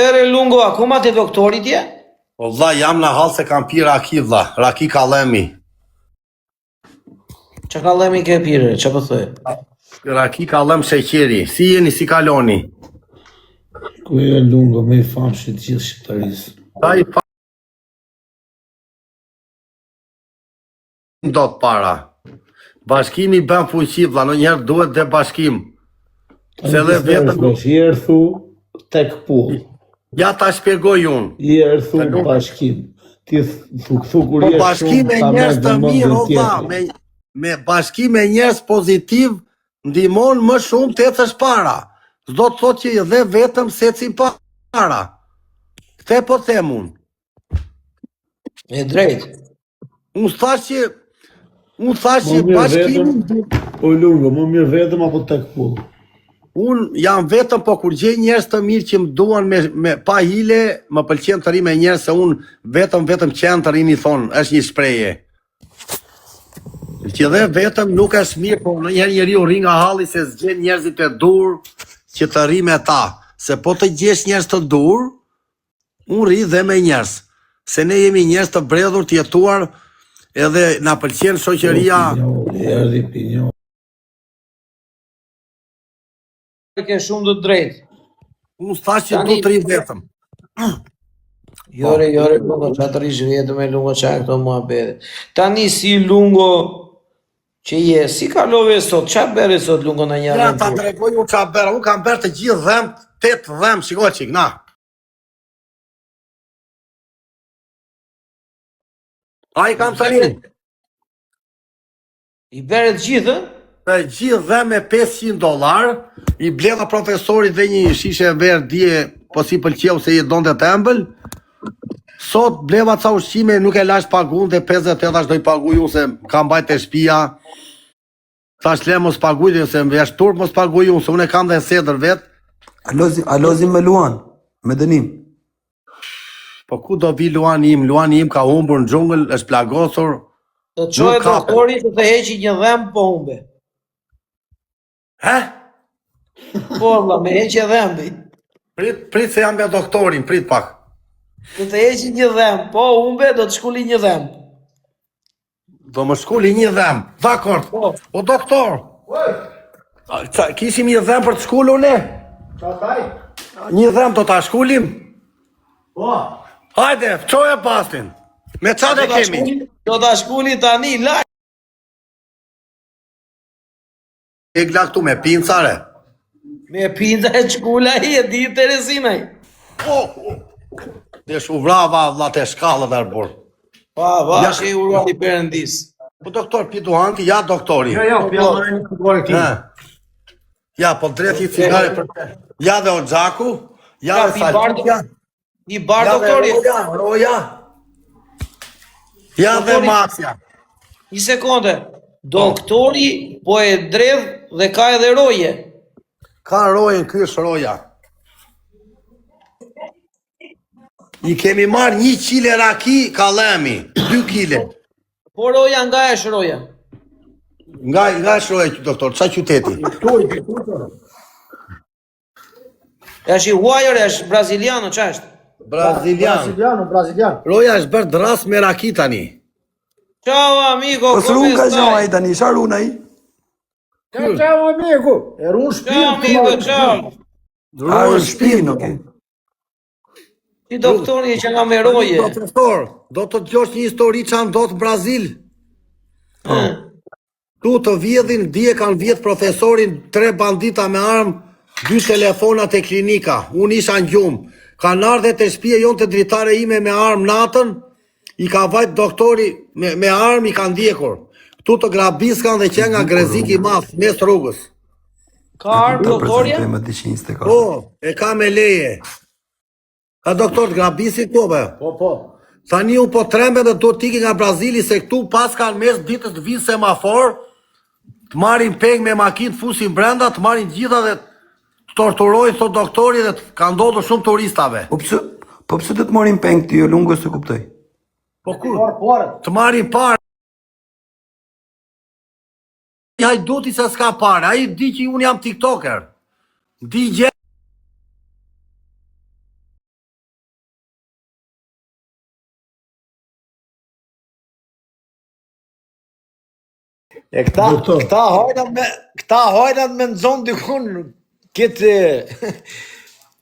Ere Lungo, akoma te doktorit je? O vlla, jam në hall se kam pi raki vlla, raki kallemi. Që kallemi ke pire, që po thë? Raki kallem sheqeri. Si jeni, si kaloni? Ku e Lungo, me i famshit gjithë shqiptarisë. Ta i fa... do të para. Bashkimi bën fuqi vlla, ndonjëherë duhet dhe bashkim. Se dhe vetëm I erthu tek pull. ja ta shpjegoj unë. I erthu bashkim. Ti thu kur Po je bashkim me njerëz të mirë, o vlla, me bashkim me njerëz pozitiv ndihmon më shumë të ecësh para. S'do të thotë që i dhe vetëm se eci para. Këtë po them unë. E drejt. Unë thash që bashkimi... O Lungo, më mirë vetëm apo tek pull? Unë jam vetëm, po kur gjej njerëz të mirë që më duan me pa hile, më pëlqen të ri me njerëz se unë vetëm qenë të rini thonë, është një shpreje. Që dhe vetëm nuk është mirë, po në njeriu ri nga halli se zgjen njerëzit e dur që të ri me ta. Se po të gjesh njerëz të dur, unë ri dhe me njerëz. Se ne jemi njerëz të bredhur, të jetuar, edhe na pëlqen shoqëria. Erdhi pinjo. Ke shumë të drejt. Unë thash që du të ri vetëm. Jore, Lungo, qa të rish vetëm e Lungo, qa e këto mua bede. Tani si Lungo që je, si kalove sot, qa bere sot Lungo në një Ja, ta aventur? tregoj unë qa bera, unë kam berë të gjithë dhem, 8 dhem, shiko qik, na. A i kam të rinë. I bere të gjithë, Të gjithë dhem me $500, i bledha profesorit dhe një shishe e verë dje, po si pëlqeu se i donte tembël. Sot bleva ca ushqime, nuk e lash pagun dhe 50 tash do i paguj unë se kam bajt e shtëpia. Thash le mos paguj dhe se më vesh turp mos paguj unë, se unë e kam dhe sedër vet. Alozim me Luan, me dënim. Po ku do vi Luani im ka humbur në xhungël, është plagosur. të qojë doktori të heqi një dhem po humbe. He? Po, vlla, me heqje dhembi. Prit se jam me doktorin, prit pak. Do të heqi një dhem, po humbe do të shkulli një dhem. Do më shkulli një dhem, dakord. Po. O doktor. Kishim një dhem për të shkullur ne? Një dhem do ta shkullim? Po. Hajde, çoje pastin. Me çfarë kemi? Do ta shkulli tani lart. E gla këtu me pincare. Me pinza e shkulla i e di Terezinaj. Dhe shu vrava vlla të shkallët arbor. Pa, që i uruar i Perëndis. Po doktor, pi duhanti, ja doktori. Ja, marrë një cigare ti. Ja, po drejt i cigare për te. Ja dhe Oxhaku, ja dhe Saltitja. I bar doktori. Roja. Ja dhe Maxja. Një sekonde. Doktori po e dredh dhe ka edhe roje. Ka rojen, ky është roja. I kemi marrë 1 kile raki kallemi, 2 kile. Po roja nga është roja? Nga është roja, doktor, qa qyteti? Është i huajër, është braziliano, qa është? Brazilian. Roja është bërë dras me raki tani. Ciao amigo, Po sërun ka gjo ai tani, sharun ai. Ciao amigo. E run Ciao amigo, ciao. Arun shpinë, oke. Ti doktori që nga me roje. Profesor, do të djosh një histori që ndodh në Brazil. Tu të vjedhin, dje kanë vjedh profesorin 3 bandita me armë, 2 telefonat e klinika. Unë isha në gjumë. Kanë ardhe të shtëpia jonë të dritare ime me armë natën, i ka vajt doktori me armë i kanë ndjekur. Këtu të grabiskan dhe që nga grezik i madh mes rrugës. Ka armë doktorja? Po, e ka me leje. A doktor të grabisit po be? Po. Tani u po trembe dhe do t'iki nga Brazili se këtu pas kanë mes ditës të vinë semafor, të marin peng me makinë, të fusin brenda, të marin gjitha dhe të torturojnë thot doktori dhe të ka ndodhur shumë turistave. Po pse do të morin peng ti, Lungo, se kuptoj. Po kur? Të marin parë. Hajduti se s'ka parë, a i di që unë jam tiktoker. Di gjë. E këta hajnat me nëzon dykun këtë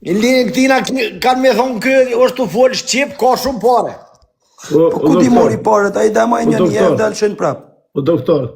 i linë këtina kanë me thonë kë është të folë Shqip, ka shumë pare. Po ku ti mori paret, ai dama e një herë dalë shën prap. Po doktor,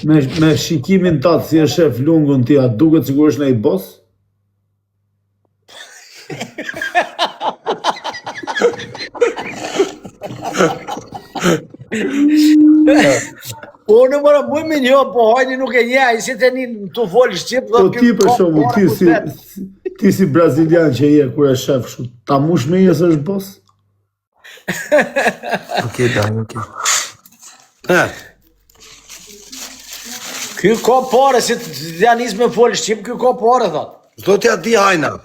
me shikimin tatë si e shef lungun ti, a duket sigur është në i bos? Po në mëra mëj me një, po hajni nuk e një, i si të një të folë Shqip. Po ti për shumë, ti si brazilian që je kur e shef shumë, ta mush me jesë është bos? Okej, daj, okej. Ky ka pare, si të janë isë me folë Shqip, ky ka pare, thot. Zdo t'ja di hajna.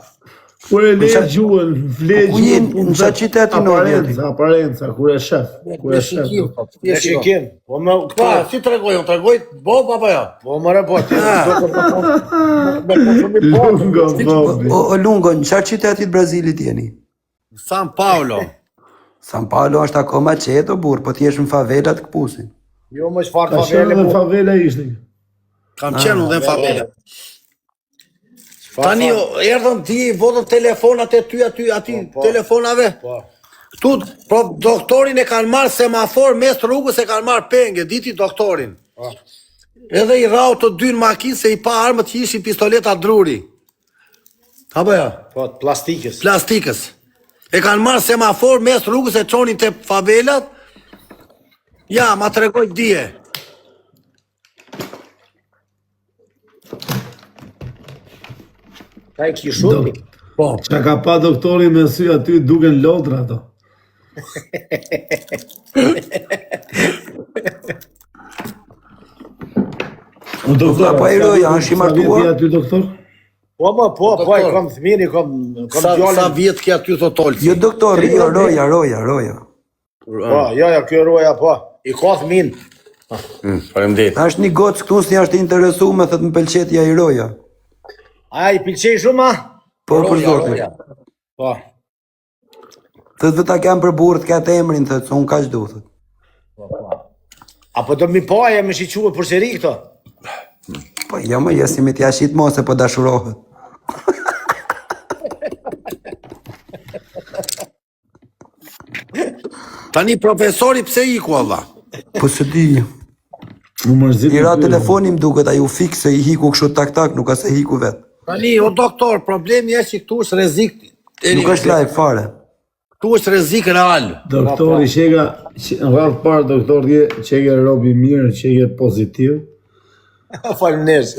Kur e le gjuhën, vle gjuhën, Në sa qyteti në aparenca, kur e shef. E shikim. Po me Pa, si tregoj, unë tregoj, bob apo jo? Po më repot. Lungo, bobi. O Lungo, në çfarë qyteti të Brazilit jeni? San Paulo. San Paulo është akoma qeto burr, po ti je në favelat këpusin. Jo më çfarë Ka favele. qenë dhe favela ishte. Kam qenë unë dhe në favela. Tani erdhën ti vodën telefonat e ty aty telefonave. Këtu doktorin e kanë marrë semafor mes rrugës, e kanë marrë penge, diti doktorin. Edhe i rau të dy në makinë se i pa armët që ishin pistoleta druri. Apo ja? Po, plastikës. Plastikës. E kanë marrë semafor mes rrugës e çonin te favelat. Ja, ma tregoj dije. Ka e kishumi. Po. Qa ka pa doktori me sy aty duken lodra ato. O doktor, Po ai roja, është i martuar? aty doktor? Po, i kam thmini, kam Sa djallin. vjet ke aty thot Olsi? Jo doktor, jo, roja. Po, jo, kjo roja, po. I ka thmin. Faleminderit. Është një gocë këtu si është interesu me thët më pëlqet ja i roja. A, i pilqej shumë, a? Po për zotin. Po. Thët vëta kem për burët këtë emrin, thët, se unë kaq du, thët. Apo do mi paja me shiquve për seri këto? Po jo më jesi me t'ja shit mos e po dashurohet. Tani profesori pse iku valla? Po së di. Më mërzit. I ra telefoni më duket, ai u fikse i hiku kështu tak, nuk ka se hiku vet. Tani, o doktor, problemi është që këtu është rrezik. Nuk është live fare. Këtu është rrezik real. Doktori qega, në rrath parë doktor qege robi mirë, qege pozitiv. Falëndesh.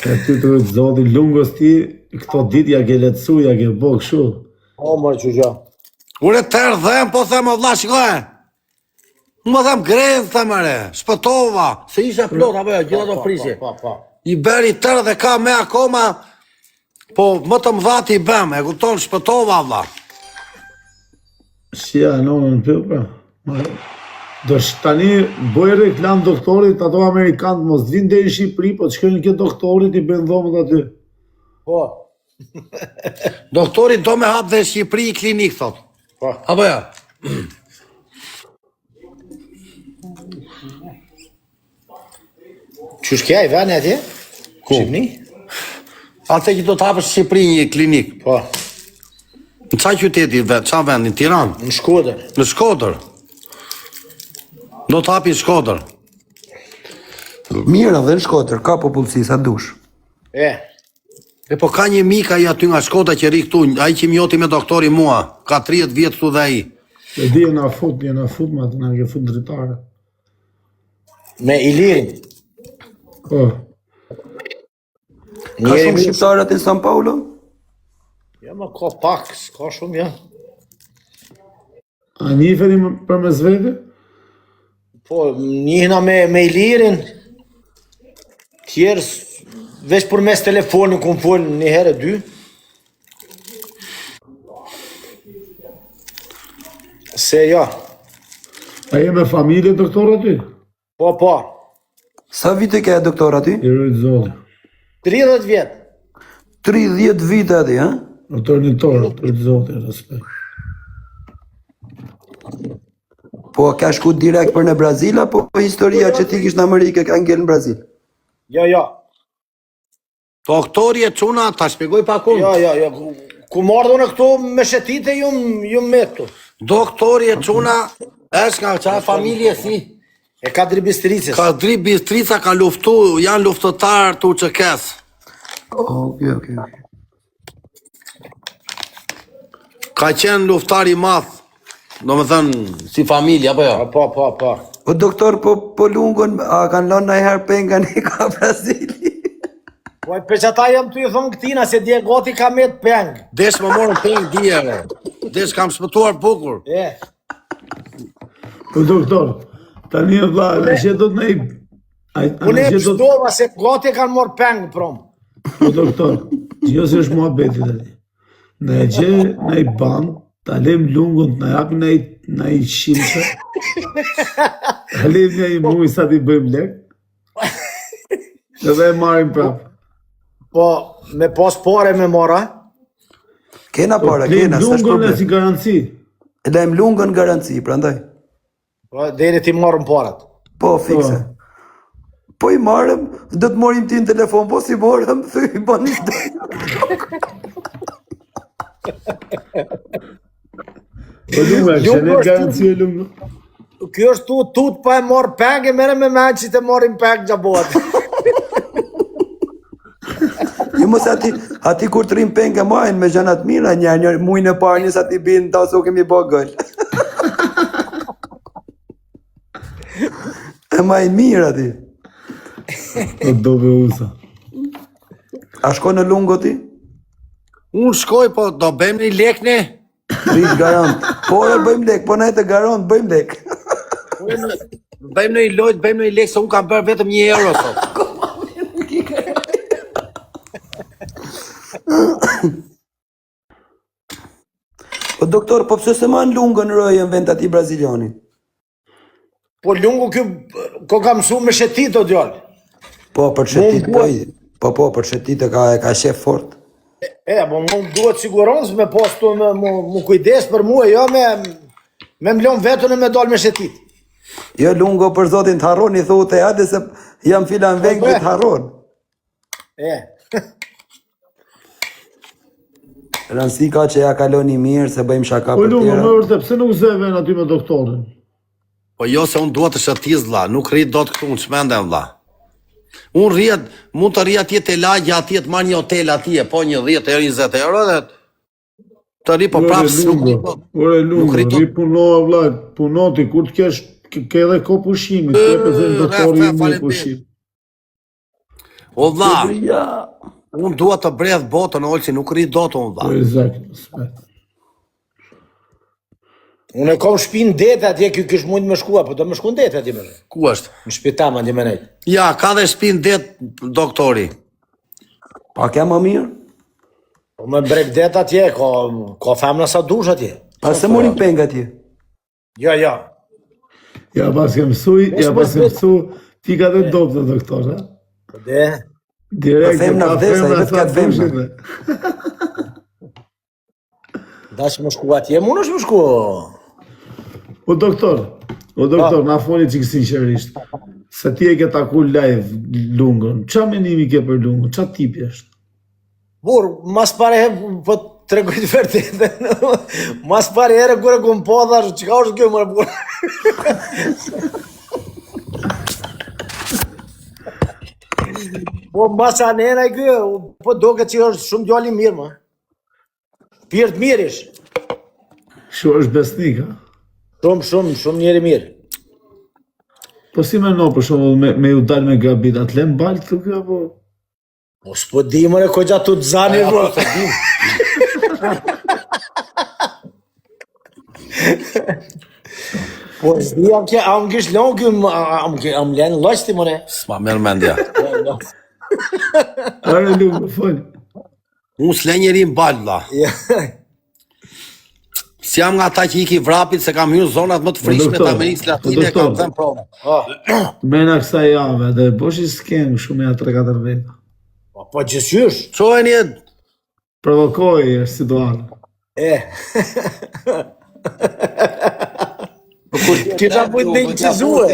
E ty të rëtë zoti lungos ti, këto dit ja ke letësu, ja ke bo këshu. O, mërë që gjo. Ure tërë dhem, po them o vlla shikoje. Unë më them grenë, themere, shpëtova. Se isha plot, apo jo, gjitha do prisje. Po. I beri tërë dhe ka me akoma, po më të mdhati i bëm, e kupton, shpëtova vlla. Shia, nonën për, pra. Do tani boj reklam doktorit, ato Amerikanët mos vinë deri në Shqipëri, po të shkojnë ke doktorit i bën dhomët aty. Po. Doktori do me hap dhe në Shqipëri i klinik, thot. Po. Apo ja? Qysh kja i vene atje? Shqipni? Atë që do të hapësh në Shqipëri një klinik. Po. Në qa qyteti vetë, qa vendin, Tiranë? Në Shkodër. Në Shkodër. Do të hapi në Shkodër. Mirë edhe në Shkodër, ka popullsi sa dush. E po ka një mik ai aty nga Shkoda që ri këtu, ai që mjoti me doktori mua, ka 30 vjet këtu dhe ai. E di na fut me atë, na ke fut dritare. Me Ilirin. Po. Ka shumë shqiptarët në San Paulo? Ja, ma ka pak, s'ka shumë, ja. A njifeni për mes vete? Po, njihna me Ilirin, tjerës, veç për mes telefonin, ku më folë një herë dy. Se, ja. A je me familje doktor aty? Po. Sa vite ke doktor aty? I rujtë zoli. 30 vjetë. 30 vite aty, ha? Doktor një torë, rujtë zoli, respekt. Po, ka shku direkt për në Brazil, apo historia që ti kish në Amerikë ka ngel në Brazil? Jo. Doktori e çuna, ta shpjegoj pak unë. Jo. Ku mardhë unë këtu me shetite ju metu. Doktori e çuna është nga çfarë familje si? E ka dribistricës. Ka dri Bistrica, ka luftu, janë luftëtar të UÇK-s. Okej. Ka qenë luftar i madh. Domethënë si familje apo jo? Po. Po doktor, po lungon, a kanë lënë ndonjëherë penga në ka Brazili? Po e për që ata jam të i thonë këtina, se dje goti ka me të peng. Desh më morën peng djeve. Desh kam shpëtuar bukur. Po doktor, tani vlla, në që do të ne Unë e pështova se goti kanë morë peng, prom. Po doktor, jo se është mua beti tani. Në e gje, në i ban, ta lem lungun, në japi në i shimse, ta lem një i muj sa ti bëjmë lek, edhe e marim prapë. Po, me pas pare me mora. Kena para, Lem kena, s'është lungun e si problem. garanci. Lem lungën garanci, prandaj. Po, deri ti marrëm parat. Po, fikse. Po i marrëm, do të morim ti në telefon, po si morëm, i bani Po lunga, që ne garanci e lungun. Kjo është tut pa e marrë peng, e mere me menë që të marrim peng gjabot. Jo mos ati kur të rrim penga majnë me gjanat mira, një mujnë e parë njës ati binë, ta so kemi bo gëll. E majnë mirë ati. O dove usa. A shko në lungo ti? Unë shkoj, po do bëjmë një lek ne. Rish garant. Por e bëjmë lek, po na e të garant, bëjmë lek. Bëjmë në i lojt, bëjmë në i lek, se unë kam bërë vetëm €1 sot. Po doktor, po pse se man lungën rojë në vend ati braziliani? Po lungu kjo, ko ka mësu me shetit o djallë. Po, për shetit bëj. Po, për shetit e ka shef fort. Po më duhet siguronës me pas të më kujdes për mua, jo me mlon vetën e me dal me shetit. Jo lungo për zotin të harron, i thote e ade se jam filan veng me të harron. Rënsi ka që ja kaloni mirë, se bëjmë shaka Po për lunga, tjera. me vërtet, pse nuk zeven aty me doktorin? Po jo se unë duhet të shëtiz, vlla, nuk rrit do të këtu në çmendem, vlla. Unë rrit, mund të rrit atje të lagja, atje të marrë një hotel atje, po një 10 euro, 20 euro, dhe të rrit, po prapë së nuk rrit. Ore lunga, ri punoa vlla, punoti, kur të kesh, ke edhe ko pushimi, të ke përse në doktorin një pushim. O vlla, Ja. unë duhet të bredh botën, olësi, nuk rrit do të unë, Po vlla. exact, spet. Unë e kom shpinë dete atje, kjo kish mund me shkua, po do me shku në dete atje me ne. Ku është? Në shpitam atje me nejtë. Ja, ka dhe shpinë det doktori. Pa ke më mirë? Po me brek dete atje, ka femna sa dush atje. Pa se morim penga ti? Jo. Ja pas ke mësu, ti ka dhe dopë të doktor, ha? Po de, Direkt, femna ka vdesa, femna i vetë sa ka femna. dushit. dash me shku atje, mund është me shku. O doktor, na foli që sinqerisht, se ti e ke taku live lungën, qa menimi ke për lungën, qa tipi është? Bur, mas pare, po të regoj të vërtetën, mas pare ere kure ku më po dhash, që ka është kjo mërë bur? Po mas anena i kjo, po doke që është shumë djalli mirë, ma. Pirtë mirë ish. Shu është besnik, ha? Shumë njeri mirë. Po si me no, për shumë, me ju dalë me grabit, atë lem balë të kjo, po? Po s'po di mëre ko gjatë të zani, bro. Po s'di am kish longë, am lenë lojsti mëre. S'ma merë mendja. Are lungë, fol. Unë s'le njeri në balë, vlla. Si jam nga ta që iki vrapit, se kam hyrë zonat më të frishme të doktor, Amerikës po, Latine, doktor. kam thënë prova. Mena kësa jave, dhe bosh i s'kem shumë ja 3-4 veta. Po gjësysh. Qojnë jetë, Provokoj është situatë. Kisha mujt me incizuar.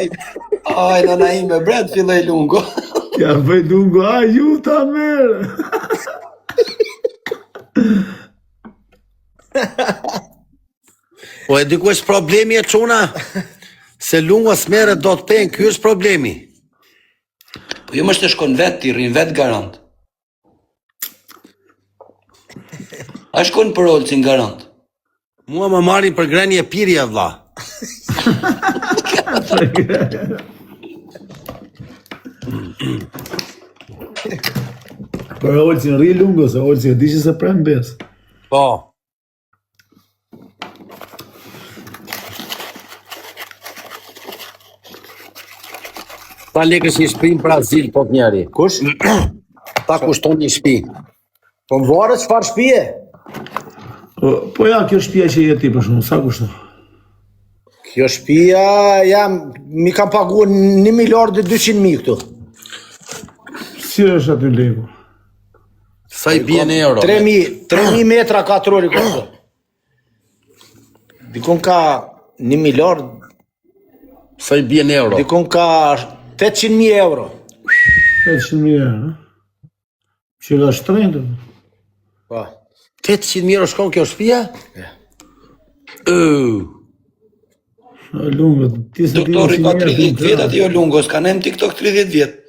Aj, nëna ime, bret, filloj lungo. Ja bëj lungo, ju ta merë. Po e diku është problemi e çuna? Se lungo s'merret do të pen, ky është problemi. Po ju më të shkon vet, ti rrin vet garant. A shkon për Olcin garant? Mua më marrin për grenje pirje vlla. Për Olcin rri lungo, se Olcin e di që se prem bes. Po. Ta lekësh një shtëpi në Brazil, po të njeri. Kush? Ta kushton një shtëpi. Po më varet çfarë shtëpie? Po ja, kjo shtëpia që je ti për shumë, sa kushton? Kjo shtëpia mi kam paguar 1 miliard e 200.000 këtu. Si është aty leku? Sa i bie në euro? 3.000 metra katrori kështu. Dikon ka 1 miliard, Sa i bie në euro? dikon ka 800.000 euro. 800.000 euro, që ka shtrenjtë. Po. 800.000 euro shkon kjo shtëpia? Lungo, ti se Doktori ka 30 vjet, aty jo lungo, s'ka nem TikTok 30 vjet.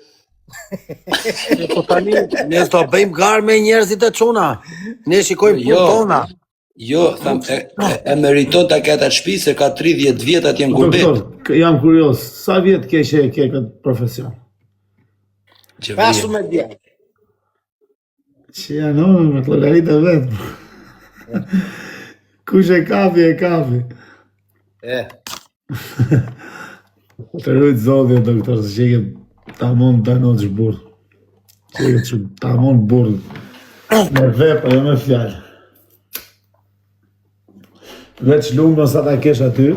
Po tani, ne do bëjmë garë me njerëzit e çuna. Ne shikojmë Jo. punë tona. Jo, tham, e meriton ta ketë atë shtëpi se ka 30 vjet atje në gurbet. Doktor, jam kurios, sa vjet ke që e ke këtë profesion? Që vjen. 15 vjet. Që janë me të llogaritë vetë. Kush e kapi, e kapi. Të rujtë zodhje, doktor, se që ke ta mund të në të shburë. Që ke ta mund burë. Me vepë, jo me fjallë. Veç lungo sa ta kesh aty,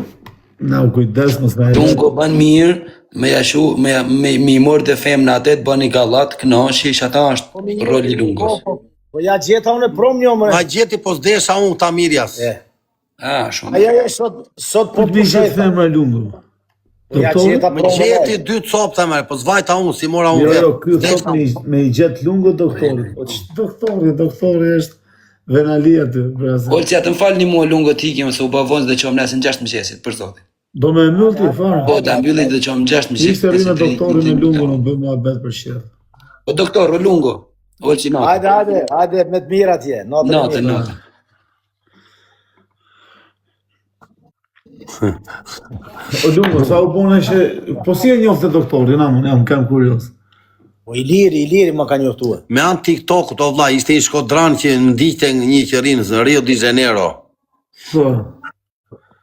na u kujdes mos na Lungo ban mirë, me jashu, me i morë të femna atë, të bani gallat, kënaqesh, ata është roli lungos. Po ja gjeta unë prom një më. Ma gjeti po s'desha unë ta mirjas. Shumë. Aja sot po Po të bishet femra lungo. Ja Doktor, gjeta Më prom. gjeti 2 copë thëmë, po s'vajta unë, si mora unë jo, vetë. ky thot me i gjet lungo doktori. Po doktori është venalia aty, brazil. Olci, atë më falni mua lungo t'ikim, se u bavonës dhe qom nesën 6 mëngjesit, për zotin. Do me mbyll ti fare. Po, ta mbylli dhe qom 6 mëngjesit. Ishte rrinë doktori me lungo, nuk bëj muhabet për shqet. Po, doktor, o lungo. Olci, natë. Hajde me të mirë atje. Natë. O lungo, sa u bone që... Po si e njofte doktori, jam kam kurios. Po i liri më ka njoftuar. Me anë TikTok, o vlla, ishte një shkodran që më ndiqte një që rinë në Rio de Janeiro. Po,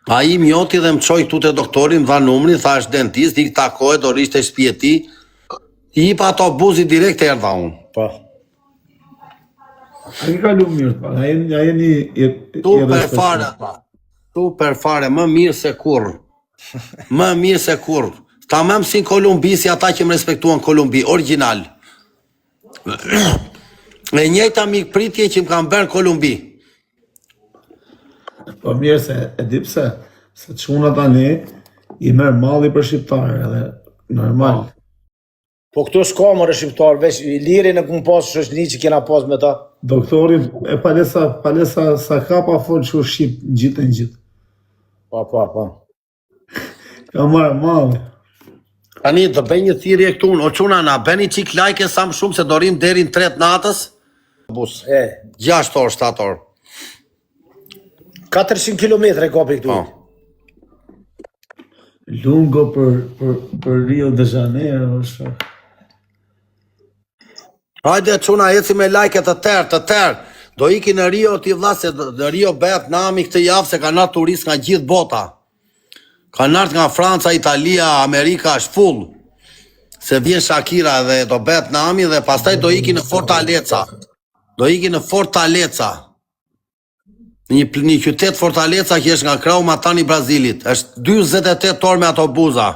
A i mjoti dhe më qoj këtu të doktorin, dha numrin, tha është dentist, i takoj, do rishte shtëpia e tij. I pa ato buzi direkt e erdha unë. Po. a i ka lu mirë, pa, a jeni Super fare, tha. Super fare, më mirë se kurrë. Më mirë se kurrë. Ta më si në Kolumbi, si ata që më respektuan Kolumbi, original. E njëjta mikpritje që më kanë bërë Kolumbi. Po mirë se, e di pse, se çuna tani i merr malli për shqiptarë, edhe normal. Po këtu s'ka më shqiptar, veç i liri në kumë pas shoqëni që kena pas me ta. Doktori e palesa sa ka pa fol që shqip në gjithë. Po. Ka marrë malli. Tani të bëj një thirrje këtu, o çuna na bëni çik like sa më shumë se do rrim deri në 3 natës. Bus. 6 orë, 7 orë. 400 kilometra kapi këtu. Po. Lungo për Rio de Janeiro, është. Hajde çuna eci me like të tërë. Do iki në Rio ti vlla se në Rio bëhet nami këtë javë se kanë ardhur turistë nga gjithë bota. Kanë ardhur nga Franca, Italia, Amerika, është full. Se vjen Shakira dhe do bëhet nami dhe pastaj do iki në Fortaleza. Një qytet Fortaleza që është nga krau Matani Brazilit. Është 48 orë me autobuza.